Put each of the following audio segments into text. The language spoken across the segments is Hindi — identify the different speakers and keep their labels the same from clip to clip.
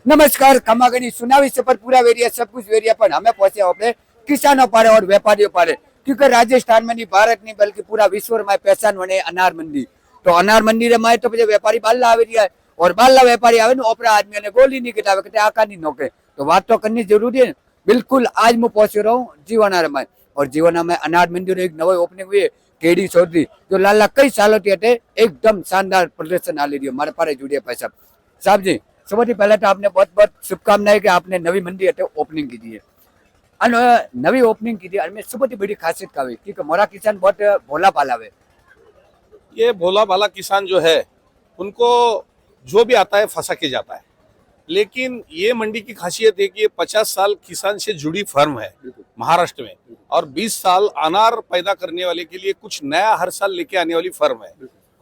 Speaker 1: नमस्कार खमागणी सुनावी सफर पूरा वेरिया सब कुछ वेरिया पर हमें पहुंचे अपने किसानों पारे और व्यापारियों पारे क्योंकि राजस्थान में नहीं भारत नहीं बल्कि पूरा विश्व में पहचान बने अनार मंडी। तो अनार मंडी रे माए तो पछे व्यापारी बाल्ला आवे रिया है और बाल्ला व्यापारी आवे ने ओपरा आदमी ने गोली नहीं कितावे कहते आका नहीं नोके। तो बात तो करनी जरूरी है। बिल्कुल आज मैं पहुंच रहा हूँ जीवाना रे माए और जीवाना में अनार मंडी रे एक नवी ओपनिंग हुई है केडी चौधरी जो लाला कई सालों थी एकदम शानदार प्रदर्शन आ रही है हमारे पारे जुड़े पैसा साहब जी। सबसे पहले तो आपने बहुत बहुत शुभकामनाएं कि आपने नवी मंडी ओपनिंग की है और नवी ओपनिंग की थी। सबसे बड़ी खासियत का है क्योंकि मोरा किसान बहुत भोला भाला है।
Speaker 2: ये भोला भाला किसान जो है उनको जो भी आता है फंसा के जाता है, लेकिन ये मंडी की खासियत है कि ये 50 साल किसान से जुड़ी फर्म है महाराष्ट्र में और 20 साल अनार पैदा करने वाले के लिए कुछ नया हर साल लेके आने वाली फर्म है।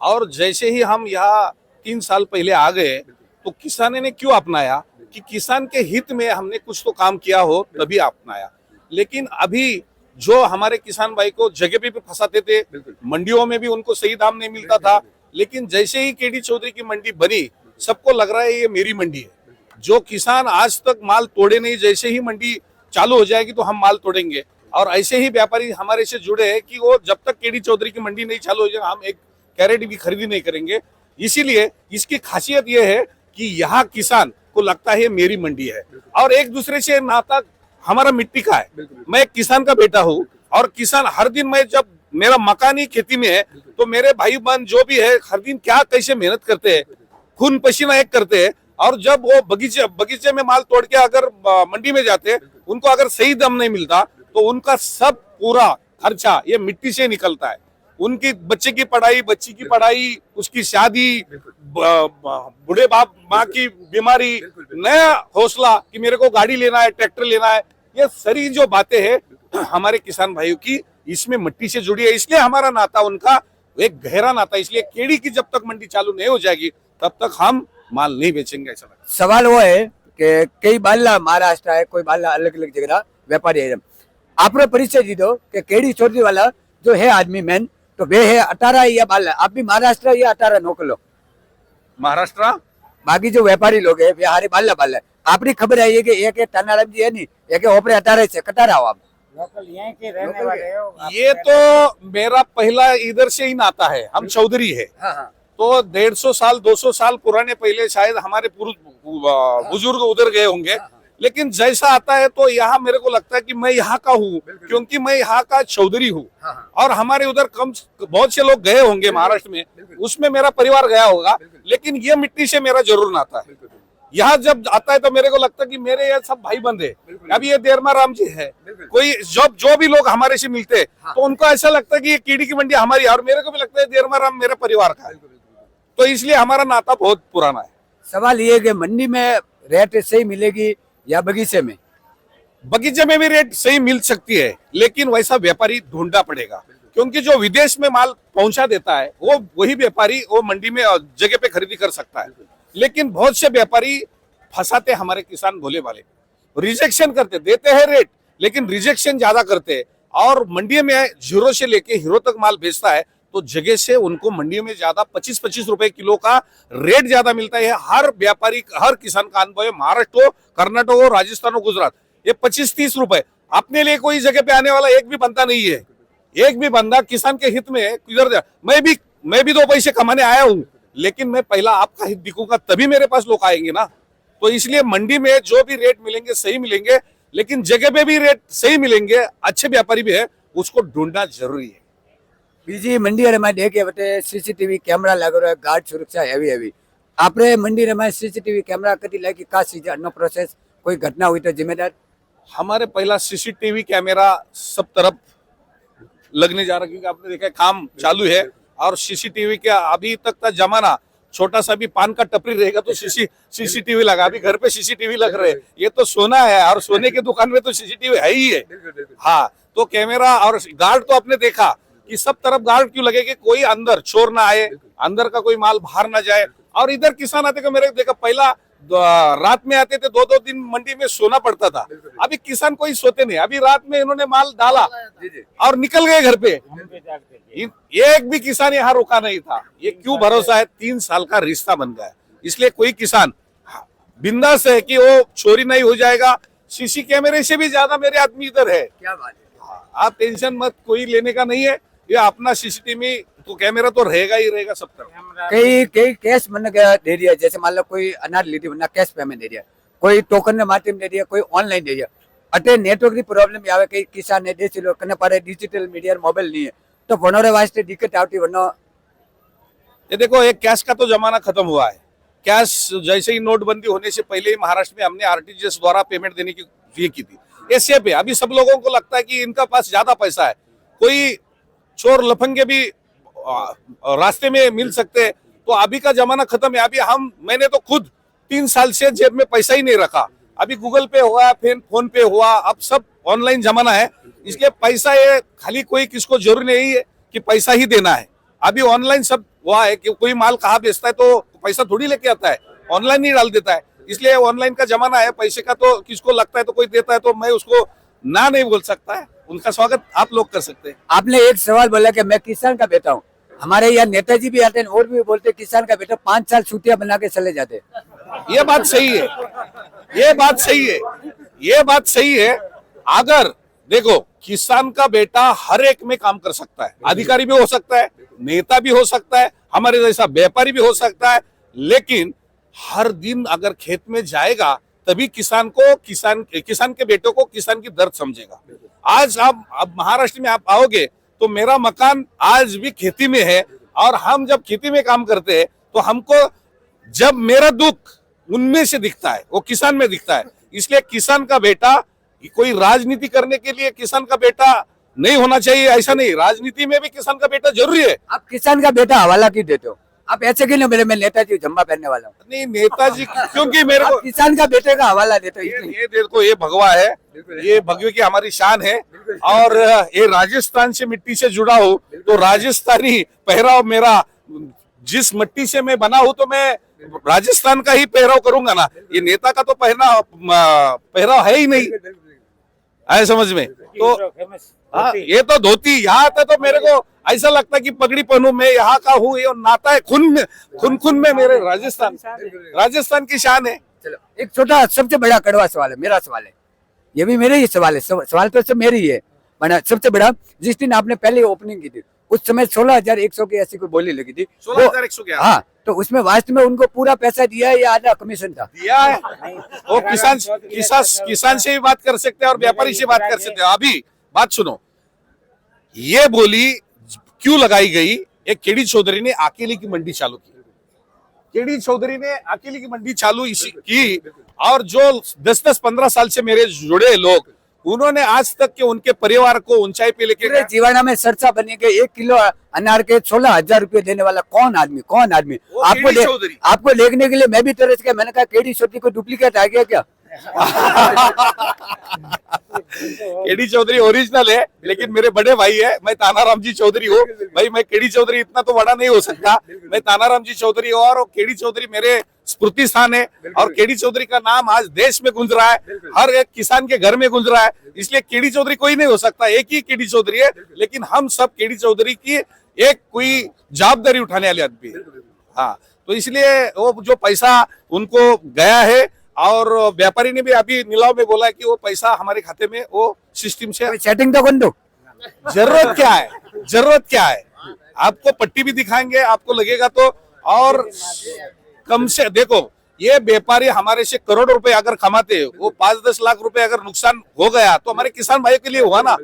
Speaker 2: और जैसे ही हम यहाँ 3 साल पहले आ गए तो किसानों ने क्यों अपनाया कि किसान के हित में हमने कुछ तो काम किया हो तभी अपनाया। लेकिन अभी जो हमारे किसान भाई को जगह पे भी फंसाते थे, मंडियों में भी उनको सही दाम नहीं मिलता था, लेकिन जैसे ही केडी चौधरी की मंडी बनी सबको लग रहा है ये मेरी मंडी है। जो किसान आज तक माल तोड़े नहीं, जैसे ही मंडी चालू हो जाएगी तो हम माल तोड़ेंगे। और ऐसे ही व्यापारी हमारे से जुड़े हैं कि वो जब तक केडी चौधरी की मंडी नहीं चालू हो जाएगी हम एक कैरेट भी खरीदी नहीं करेंगे। इसीलिए इसकी खासियत ये है कि यहाँ किसान को लगता है मेरी मंडी है और एक दूसरे से नाता हमारा मिट्टी का है। मैं एक किसान का बेटा हूँ और किसान हर दिन मैं जब मेरा मकानी खेती में है तो मेरे भाई बहन जो भी है हर दिन क्या कैसे मेहनत करते हैं, खून पसीना एक करते हैं। और जब वो बगीचे में माल तोड़ के अगर मंडी में जाते हैं उनको अगर सही दाम नहीं मिलता तो उनका सब पूरा खर्चा ये मिट्टी से निकलता है। उनकी बच्चे की पढ़ाई, बच्ची की पढ़ाई, उसकी शादी, बूढ़े बाप माँ की बीमारी, नया हौसला कि मेरे को गाड़ी लेना है, ट्रैक्टर लेना है, ये सारी जो बातें हैं हमारे किसान भाइयों की इसमें मिट्टी से जुड़ी है। इसलिए हमारा नाता उनका एक गहरा नाता। इसलिए केडी की जब तक मंडी चालू नहीं हो जाएगी तब तक हम माल नहीं बेचेंगे। ऐसा
Speaker 1: सवाल वो है कि कई बाल्ला महाराष्ट्र है, कोई बाल्ला अलग अलग जगह व्यापारी है। आपने परिचय दी दो कि केडी चौधरी वाला जो है आदमी मेन तो वे है 18 या बाल्ला। आप भी महाराष्ट्र या 18 नौकर लो
Speaker 2: महाराष्ट्र
Speaker 1: बाकी जो व्यापारी लोग है वे हारे बाल्ला बाल्ला। आपकी खबर है कि एक तानाराम जी है नहीं एक ओपरे 18 से कटारा हो आप
Speaker 3: लोकल यहीं के रहने वाले हो आप?
Speaker 2: ये तो मेरा पहला इधर से ही नाता है। हम चौधरी है तो 150 साल 200 साल पुराने पहले शायद हमारे बुजुर्ग उधर गए होंगे, लेकिन जैसा आता है तो यहाँ मेरे को लगता है कि मैं यहाँ का हूँ क्योंकि मैं यहाँ का चौधरी हूँ। और हमारे उधर बहुत से लोग गए होंगे महाराष्ट्र में, उसमें मेरा परिवार गया होगा, लेकिन ये मिट्टी से मेरा जरूर नाता है। यहाँ जब आता है तो मेरे को लगता है कि मेरे ये सब भाई बंद है। अब ये देरमा राम जी है, कोई जो भी लोग हमारे से मिलते हैं तो उनको ऐसा लगता है कि ये कीड़ी की मंडी हमारी है और मेरे को भी लगता है देरमा राम मेरे परिवार का है। तो इसलिए हमारा नाता बहुत पुराना है।
Speaker 1: सवाल ये कि मंडी में रेट सही मिलेगी या बगीचे में?
Speaker 2: बगीचे में भी रेट सही मिल सकती है, लेकिन वैसा व्यापारी ढूंढना पड़ेगा क्योंकि जो विदेश में माल पहुंचा देता है वो वही व्यापारी वो मंडी में जगह पे खरीदी कर सकता है। लेकिन बहुत से व्यापारी फंसाते हमारे किसान भोले वाले, रिजेक्शन करते, देते हैं रेट लेकिन रिजेक्शन ज्यादा करते हैं और मंडी में जीरो से लेके हीरो तक माल बेचता है तो जगह से उनको मंडी में ज्यादा 25-25 रुपए किलो का रेट ज्यादा मिलता है। हर व्यापारी हर किसान का अनुभव है, महाराष्ट्र हो, कर्नाटक हो, राजस्थान हो, गुजरात, ये 25-30 रुपए अपने लिए कोई जगह पे आने वाला एक भी बंदा नहीं है। एक भी बंदा किसान के हित में किधर मैं भी 2 पैसे कमाने आया हूँ, लेकिन मैं पहला आपका हित दिखूंगा तभी मेरे पास लोग आएंगे ना। तो इसलिए मंडी में जो भी रेट मिलेंगे सही मिलेंगे, लेकिन जगह पे भी रेट सही मिलेंगे, अच्छे व्यापारी भी है, उसको ढूंढना जरूरी है।
Speaker 1: बीजी मंडी में देखे बटे सीसीटीवी कैमरा लग रहा है, गार्ड सुरक्षा हेवी आपरे मंडी में सीसीटीवी कैमरा कदी लगी का सीजन नो प्रोसेस कोई घटना हुई तो जिम्मेदार?
Speaker 2: हमारे पहला सीसीटीवी कैमरा सब तरफ लगने जा रहा है क्योंकि आपने देखा काम चालू है और सीसीटीवी का अभी तक का जमाना छोटा सा भी पान का टपरी रहेगा तो सीसीटीवी लगा। अभी घर पे सीसीटीवी लग रहे हैं, ये तो सोना है और सोने की दुकान में तो सीसीटीवी है ही है। हाँ, तो कैमरा और गार्ड तो आपने देखा कि सब तरफ गार्ड क्यों लगेगी, कोई अंदर चोर ना आए, अंदर का कोई माल बाहर ना जाए। और इधर किसान आते को मेरे देखा पहला रात में आते थे, 2-2 दिन मंडी में सोना पड़ता था। अभी किसान कोई सोते नहीं, अभी रात में इन्होंने माल डाला और निकल गए घर पे। एक भी किसान यहाँ रुका नहीं था। ये क्यों भरोसा है? 3 साल का रिश्ता बन गया, इसलिए कोई किसान बिंदास है कि वो चोरी नहीं हो जाएगा। सीसी कैमरे से भी ज्यादा मेरे आदमी इधर है।
Speaker 1: क्या बात है।
Speaker 2: आप टेंशन मत, कोई लेने का नहीं है। ये अपना सीसीटीवी तो कैमरा तो रहेगा ही रहेगा सब तरफ।
Speaker 3: कैमरा
Speaker 1: कई कई कैश मन दे रही है, जैसे मान लो कोई अनाज लीधी वरना कैश पेमेंट दे रही है, कोई टोकन ने माध्यम दे रही है, कोई ऑनलाइन दे रही है। अटे नेटवर्क की प्रॉब्लम आवे, कई किसान ने देसी लोग कने पारे डिजिटल मीडिया मोबाइल नहीं है, तो वनोरे वास्ते दिक्कत आती वरना।
Speaker 2: ये देखो, एक कैश का तो जमाना खत्म हुआ है। कैश जैसे ही नोटबंदी होने से पहले ही महाराष्ट्र में हमने आरटीजीएस द्वारा पेमेंट देने की ये की थी। ऐसे पे अभी सब लोगों को लगता है कि इनका पास ज्यादा पैसा है, कोई चोर लफंगे भी रास्ते में मिल सकते हैं। तो अभी का जमाना खत्म है। अभी मैंने तो खुद 3 साल से जेब में पैसा ही नहीं रखा। अभी गूगल पे हुआ, फिर फोन पे हुआ, अब सब ऑनलाइन जमाना है। इसलिए पैसा ये खाली कोई किसको जरूरी नहीं है कि पैसा ही देना है। अभी ऑनलाइन सब हुआ है कि कोई माल कहाँ बेचता है तो पैसा थोड़ी लेके आता है, ऑनलाइन ही डाल देता है। इसलिए ऑनलाइन का जमाना है। पैसे का तो किसको लगता है तो कोई देता है तो मैं उसको ना नहीं बोल सकता है। उनका स्वागत आप लोग कर सकते हैं।
Speaker 1: आपने एक सवाल बोला कि मैं किसान का बेटा हूँ। हमारे यहाँ नेताजी भी आते हैं और भी बोलते किसान का बेटा 5 साल छुट्टियां बना के चले जाते।
Speaker 2: ये बात सही है, ये बात सही है, ये बात सही है। अगर देखो, किसान का बेटा हर एक में काम कर सकता है। अधिकारी भी हो सकता है, नेता भी हो सकता है, हमारे जैसा व्यापारी भी हो सकता है। लेकिन हर दिन अगर खेत में जाएगा तभी किसान के बेटों को किसान की दर्द समझेगा। आज आप अब महाराष्ट्र में आप आओगे तो मेरा मकान आज भी खेती में है, और हम जब खेती में काम करते हैं तो हमको जब मेरा दुख उनमें से दिखता है, वो किसान में दिखता है। इसलिए किसान का बेटा, कोई राजनीति करने के लिए किसान का बेटा नहीं होना चाहिए ऐसा नहीं, राजनीति में भी किसान का बेटा जरूरी है।
Speaker 1: आप किसान का बेटा हवाला क्यों देते हो? आप ऐसे क्यों नहीं मेरे मैं नेताजी जम्मा पहनने वाला हूँ?
Speaker 2: नहीं, नेताजी क्योंकि मेरे को
Speaker 1: आप किसान का बेटे का हवाला देते हो इसलिए।
Speaker 2: ये देखो, ये भगवा है, ये भगवे की हमारी शान है। और ये राजस्थान से मिट्टी से जुड़ा हूँ तो राजस्थानी पहराव मेरा, जिस मिट्टी से मैं बना हूँ तो मैं राजस्थान का ही पहराव करूंगा ना। ये नेता का तो पहराव है ही नहीं, आए समझ में। तो
Speaker 3: फेमस
Speaker 2: हाँ, ये तो धोती यहाँ आता तो मेरे को ऐसा लगता है कि पगड़ी पहनूं, मैं यहाँ का हूँ। ये नाता है खून में मेरे राजस्थान की शान है।
Speaker 1: चलो एक छोटा सबसे बड़ा कड़वा सवाल है, मेरा सवाल है, ये भी मेरे ही सवाल है, सवाल तो सब मेरे ही है। मैंने सबसे बड़ा, जिस दिन आपने पहले ओपनिंग की थी उस समय 16,100 की ऐसी कोई बोली लगी थी।
Speaker 2: 16,100 क्या?
Speaker 1: हाँ, तो उसमें वास्तव में उनको पूरा पैसा दिया है या आधा कमीशन था?
Speaker 2: दिया है। वो किसान से भी बात कर सकते हैं और व्यापारी से बात कर सकते हैं। अभी बात सुनो, ये बोली क्यों लगाई गई? एक केडी चौधरी ने अकेले की मंडी चालू की। केडी चौधरी ने अकेले की मंडी चालू की, और जो 10-15 साल से मेरे जुड़े लोग, उन्होंने आज तक के उनके परिवार को ऊंचाई पे लेके
Speaker 1: पूरे जीवाना में चर्चा बनी कि 1 किलो अनार के 16,000 रुपए देने वाला कौन आदमी?
Speaker 2: वो केडी चौधरी।
Speaker 1: आपको देखने के लिए मैं भी तरस गया। मैंने कहा केडी चौधरी को डुप्लीकेट आ गया क्या?
Speaker 2: केडी चौधरी ओरिजिनल है, लेकिन मेरे बड़े भाई है। मैं तानाराम जी चौधरी हूँ भाई। मैं केडी चौधरी इतना तो बड़ा नहीं हो सकता। मैं तानाराम जी चौधरी हूँ और केडी चौधरी मेरे स्मृति स्थान है। और केडी चौधरी का नाम आज देश में गूंज रहा है, हर एक किसान के घर में गूंज रहा है। इसलिए केडी चौधरी कोई नहीं हो सकता, एक ही केडी चौधरी है। लेकिन हम सब केडी चौधरी की एक कोई जवाबदारी उठाने वाले आदमी है। हाँ, तो इसलिए वो जो पैसा उनको गया है, और व्यापारी ने भी अभी नीलाव में बोला कि वो पैसा हमारे खाते में वो सिस्टम से
Speaker 1: सेटिंग तो कर दो।
Speaker 2: जरूरत क्या है? जरूरत क्या है? आपको पट्टी भी दिखाएंगे, आपको लगेगा तो। और कम से देखो, ये व्यापारी हमारे से करोड़ रुपए अगर कमाते, वो 5-10 लाख रुपए अगर नुकसान हो गया तो हमारे किसान भाइयों के लिए हुआ ना।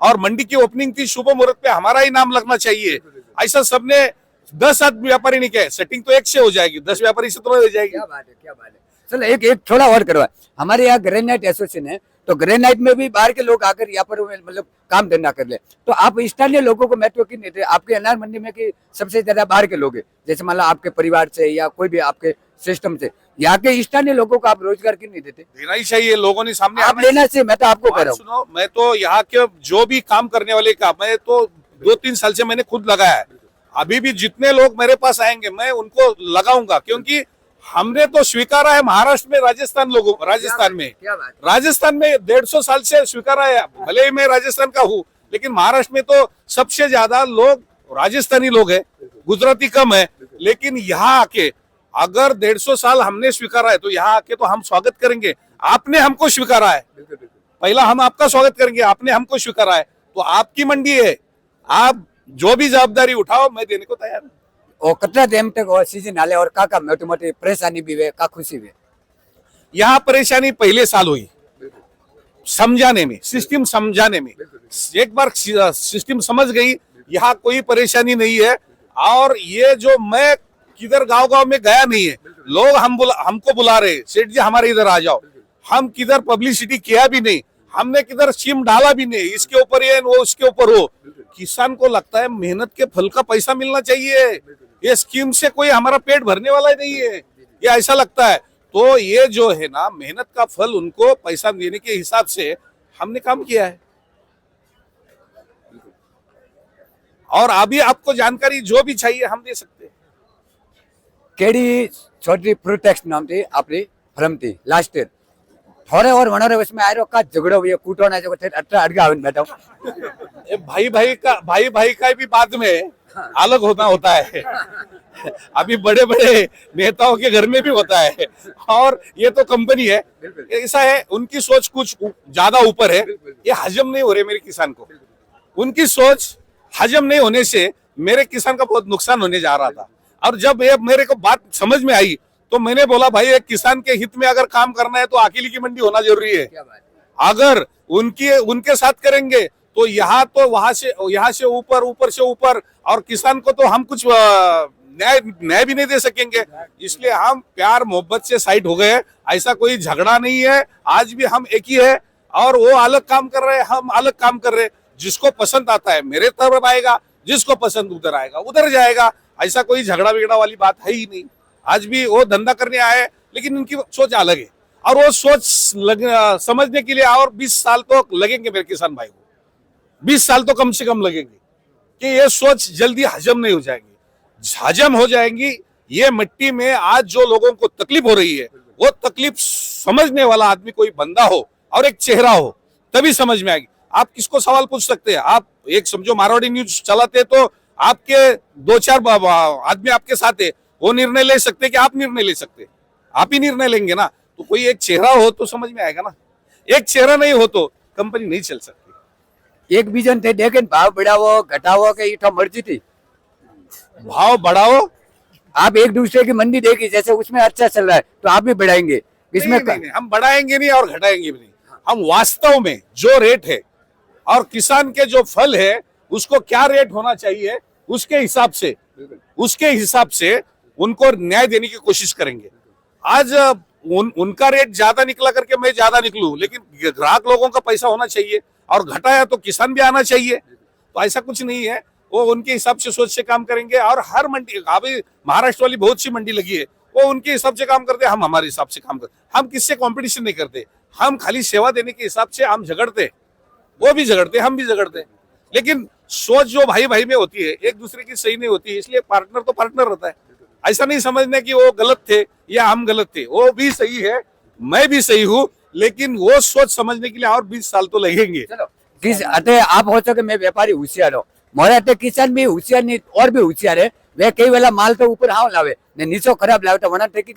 Speaker 2: और मंडी की ओपनिंग थी, शुभ मुहूर्त पे हमारा ही नाम लगना चाहिए। ऐसा सबने 10 व्यापारी नहीं कहे, सेटिंग तो 1 से हो जाएगी, 10 व्यापारी से तो हो जाएगी।
Speaker 1: क्या बात है, क्या बात है। चलो एक थोड़ा और करवा। हमारे यहाँ ग्रेनाइट एसोसिएशन है, तो ग्रेनाइट में भी बाहर के लोग आकर यहाँ पर मतलब काम धंधा कर ले, तो आप स्थानीय लोगों को महत्व क्यों नहीं देते? आपके अनार मंडी में कि सबसे ज्यादा बाहर के लोग हैं, जैसे मान लो आपके परिवार से या कोई भी आपके सिस्टम से, यहाँ के स्थानीय लोगों को आप रोजगार क्यों नहीं देते?
Speaker 2: देना ही चाहिए, लोगों ने सामने
Speaker 1: आप लेना चाहिए। मैं तो आपको कह रहा हूँ।
Speaker 2: सुनो, मैं तो यहाँ के जो भी काम करने वाले का, मैं तो 2-3 साल से मैंने खुद लगाया है। अभी भी जितने लोग मेरे पास आएंगे मैं उनको लगाऊंगा, क्योंकि हमने तो स्वीकारा है महाराष्ट्र में, राजस्थान में,
Speaker 1: क्या बात है।
Speaker 2: राजस्थान में 150 साल से स्वीकारा है। भले ही मैं राजस्थान का हूँ, लेकिन महाराष्ट्र में तो सबसे ज्यादा लोग राजस्थानी लोग हैं, गुजराती कम है। लेकिन यहाँ आके अगर 150 साल हमने स्वीकारा है तो यहाँ आके तो हम स्वागत करेंगे। आपने हमको स्वीकारा है, पहला हम आपका स्वागत करेंगे। आपने हमको स्वीकारा है तो आपकी मंडी है, आप जो भी जवाबदारी उठाओ मैं देने को तैयार हूँ।
Speaker 1: और कतरा टाइम तक और सीजन हाले और का मोटी मोटी परेशानी भी वे का खुशी वे
Speaker 2: यहाँ परेशानी पहले साल हुई समझाने में, सिस्टम समझाने में। एक बार सिस्टम समझ गई, यहाँ कोई परेशानी नहीं है। और ये जो मैं किधर गांव में गया नहीं है, लोग हमको बुला रहे, सेठ जी हमारे इधर आ जाओ। हम किधर पब्लिसिटी किया भी नहीं, हमने किधर स्कीम डाला भी नहीं, इसके ऊपर ये वो उसके ऊपर हो। किसान को लगता है मेहनत के फल का पैसा मिलना चाहिए, ये स्कीम से कोई हमारा पेट भरने वाला नहीं है, ये ऐसा लगता है। तो ये जो है ना मेहनत का फल उनको पैसा देने के हिसाब से हमने काम किया है। और अभी आपको जानकारी जो भी चाहिए हम दे सकते हैं।
Speaker 1: केड़ी छोटी प्रोटेक्ट नाम थी आपरी फर्म थी लास्ट ईयर थोड़े और वनोरे उसमें आयो का झगड़ो हुई कूटो ना जो अट्रा अड़गा आवन बैठो
Speaker 2: भाई भाई का भी बाद में अलग होता है। अभी बड़े बड़े नेताओं के घर में भी होता है। और ये तो कंपनी है, ऐसा है उनकी सोच कुछ ज्यादा ऊपर है, ये हजम नहीं हो रहे मेरे किसान को। उनकी सोच हजम नहीं होने से मेरे किसान का बहुत नुकसान होने जा रहा था। और जब ये मेरे को बात समझ में आई तो मैंने बोला भाई एक किसान के हित में अगर काम करना है तो अकेली की मंडी होना जरूरी है। अगर उनके साथ करेंगे तो यहाँ से ऊपर से ऊपर, और किसान को तो हम कुछ न्याय भी नहीं दे सकेंगे। इसलिए हम प्यार मोहब्बत से साइड हो गए, ऐसा कोई झगड़ा नहीं है। आज भी हम एक ही है और वो अलग काम कर रहे हैं, हम अलग काम कर रहे हैं। जिसको पसंद आता है मेरे तरफ आएगा, जिसको पसंद उधर आएगा उधर जाएगा। ऐसा कोई झगड़ा बिगड़ा वाली बात है ही नहीं। आज भी वो धंधा करने आए, लेकिन उनकी सोच अलग है और वो सोच समझने के लिए और 20 साल तो लगेंगे मेरे किसान भाई को। 20 साल तो कम से कम लगेंगे कि ये सोच जल्दी हजम नहीं हो जाएंगी। हजम हो जाएंगी। ये मिट्टी में आज जो लोगों को तकलीफ हो रही है वो तकलीफ समझने वाला आदमी कोई बंदा हो और एक चेहरा हो तभी समझ में आएगी। आप किसको सवाल पूछ सकते हैं? आप एक समझो मारवाड़ी न्यूज चलाते तो आपके 2-4 आदमी आपके साथ है, वो निर्णय ले सकते कि आप निर्णय ले सकते, आप ही निर्णय लेंगे ना। तो कोई एक चेहरा हो तो समझ में आएगा ना। एक चेहरा नहीं हो तो कंपनी नहीं चल सकती।
Speaker 1: एक बीजन थे देखें भाव बढ़ावो घटावो के इठो मर्जी थी,
Speaker 2: भाव बढ़ाओ।
Speaker 1: आप एक दूसरे की मंडी देखी जैसे उसमें अच्छा चल रहा है तो आप भी बढ़ाएंगे इसमें
Speaker 2: नहीं, हम बढ़ाएंगे नहीं और घटाएंगे भी नहीं। हम वास्तव में जो रेट है और किसान के जो फल है उसको क्या रेट होना चाहिए उसके हिसाब से उनको न्याय देने की कोशिश करेंगे। आज उनका रेट ज्यादा निकला करके मैं ज्यादा निकलूं, लेकिन ग्राहक लोगों का पैसा होना चाहिए और घटाया तो किसान भी आना चाहिए। तो ऐसा कुछ नहीं है, वो उनके हिसाब से सोच से काम करेंगे। और हर मंडी, अभी महाराष्ट्र वाली बहुत सी मंडी लगी है, वो उनके हिसाब से काम करते हैं, हम हमारे हिसाब से काम करते। हम किससे कंपटीशन नहीं करते, हम खाली सेवा देने के हिसाब से हम झगड़ते, वो भी झगड़ते हम भी झगड़ते। लेकिन सोच जो भाई भाई में होती है एक दूसरे की सही नहीं होती, इसलिए पार्टनर तो पार्टनर रहता है। ऐसा नहीं समझना कि वो गलत थे या हम गलत थे, वो भी सही है, मैं भी सही हूँ, लेकिन वो सोच समझने के लिए और 20 साल तो लगेंगे।
Speaker 1: चलो किस अटे आप हो कि मैं व्यापारी होशियार हो, मोरे अटे किसान भी होशियार नहीं और भी होशियार है। वे कई वेला माल तो ऊपर हाव लावे ने नीचो खराब लावे तो वना टेकी